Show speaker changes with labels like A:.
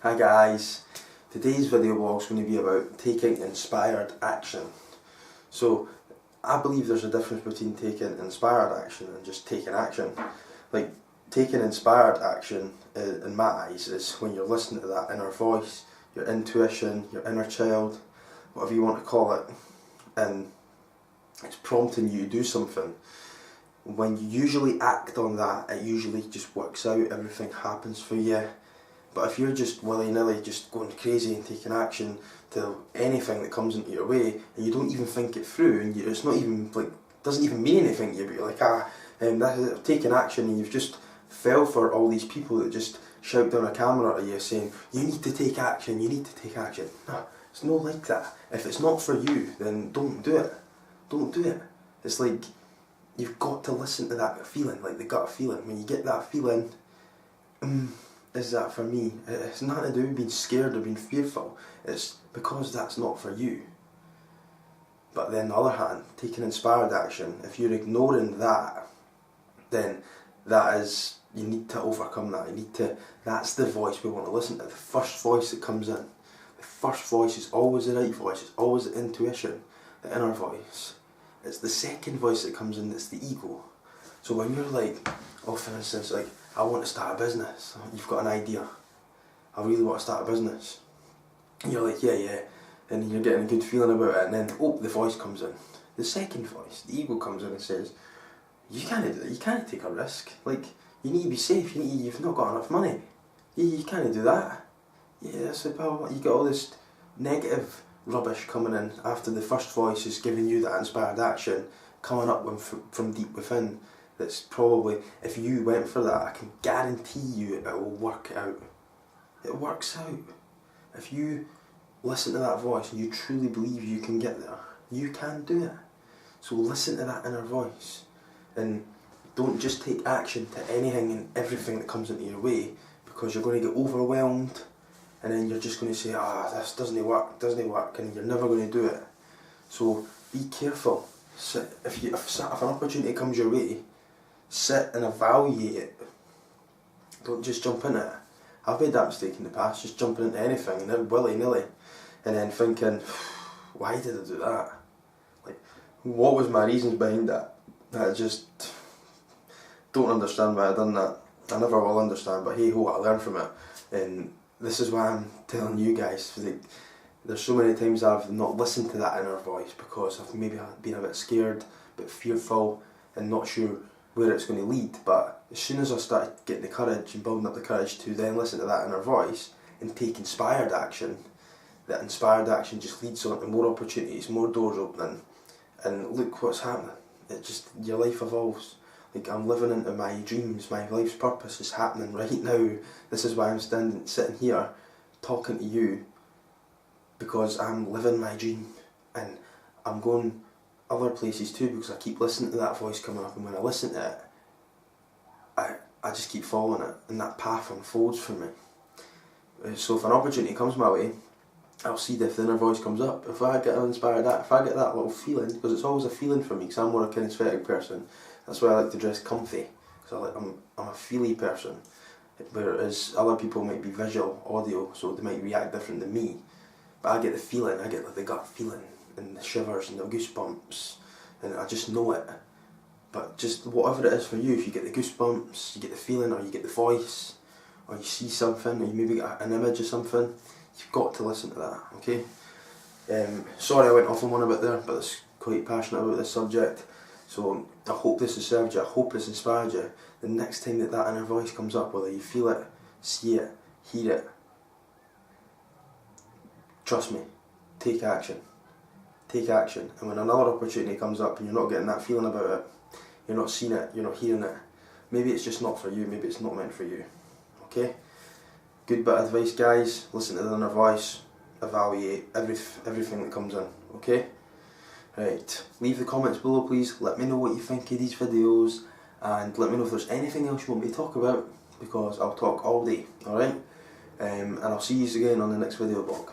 A: Hi guys, today's video blog is going to be about taking inspired action. So I believe there's a difference between taking inspired action and just taking action. Like, taking inspired action in my eyes is when you're listening to that inner voice, your intuition, your inner child, whatever you want to call it, and it's prompting you to do something. When you usually act on that, it usually just works out, everything happens for you. But if you're just willy-nilly just going crazy and taking action to anything that comes into your way, and you don't even think it through, and it's not even like, doesn't even mean anything to you, but you're like, that is taking action, and you've just fell for all these people that just shout down a camera at you saying, you need to take action, you need to take action. No, it's not like that. If it's not for you, then don't do it. Don't do it. It's like, you've got to listen to that feeling, like the gut feeling. When you get that feeling, is that for me? It's nothing to do with being scared or being fearful. It's because that's not for you. But then on the other hand, taking inspired action, if you're ignoring that, then that is, you need to overcome that. That's the voice we want to listen to, the first voice that comes in. The first voice is always the right voice, it's always the intuition, the inner voice. It's the second voice that comes in that's the ego. So when you're like, for instance, like, I want to start a business. You've got an idea. I really want to start a business. And you're like, yeah. And you're getting a good feeling about it, and then, the voice comes in. The second voice, the ego, comes in and says, you can't do that. You can't take a risk. Like, you need to be safe. You've not got enough money. You can't do that. Yeah, so you get all this negative rubbish coming in after the first voice is giving you that inspired action, coming up from deep within. That's probably, if you went for that, I can guarantee you it will work out. It works out. If you listen to that voice and you truly believe you can get there, you can do it. So listen to that inner voice, and don't just take action to anything and everything that comes into your way, because you're going to get overwhelmed, and then you're just going to say, this doesn't work, and you're never going to do it. So be careful. So if an opportunity comes your way, sit and evaluate it. Don't just jump in it. I've made that mistake in the past, just jumping into anything and then willy-nilly, and then thinking, why did I do that? Like, what was my reasons behind that? I just don't understand why I done that. I never will understand, but hey ho, I learned from it. And this is why I'm telling you guys, like, there's so many times I've not listened to that inner voice because I've maybe been a bit scared, a bit fearful, and not sure where it's going to lead. But as soon as I started getting the courage and building up the courage to then listen to that inner voice and take inspired action, that inspired action just leads on to more opportunities, more doors opening, and look what's happening. It just, your life evolves. Like, I'm living into my dreams, my life's purpose is happening right now. This is why I'm sitting here talking to you, because I'm living my dream, and I'm going other places too because I keep listening to that voice coming up, and when I listen to it, I just keep following it, and that path unfolds for me. So if an opportunity comes my way, I'll see if the inner voice comes up. If I get inspired, if I get that little feeling, because it's always a feeling for me, because I'm more a kinesthetic person. That's why I like to dress comfy, because I'm a feely person, whereas other people might be visual, audio, so they might react different than me. But I get the feeling, I get like the gut feeling, and the shivers and the goosebumps, and I just know it. But just whatever it is for you, if you get the goosebumps, you get the feeling, or you get the voice, or you see something, or you maybe get an image of something, you've got to listen to that, okay? Sorry I went off on one a bit there, but I was quite passionate about this subject. So I hope this has served you, I hope it's inspired you. The next time that inner voice comes up, whether you feel it, see it, hear it, trust me, take action. Take action. And when another opportunity comes up and you're not getting that feeling about it, you're not seeing it, you're not hearing it, maybe it's just not for you, maybe it's not meant for you. Okay? Good bit of advice, guys. Listen to the inner voice, evaluate everything that comes in. Okay? Right, leave the comments below please, let me know what you think of these videos, and let me know if there's anything else you want me to talk about, because I'll talk all day, alright? And I'll see you again on the next video blog.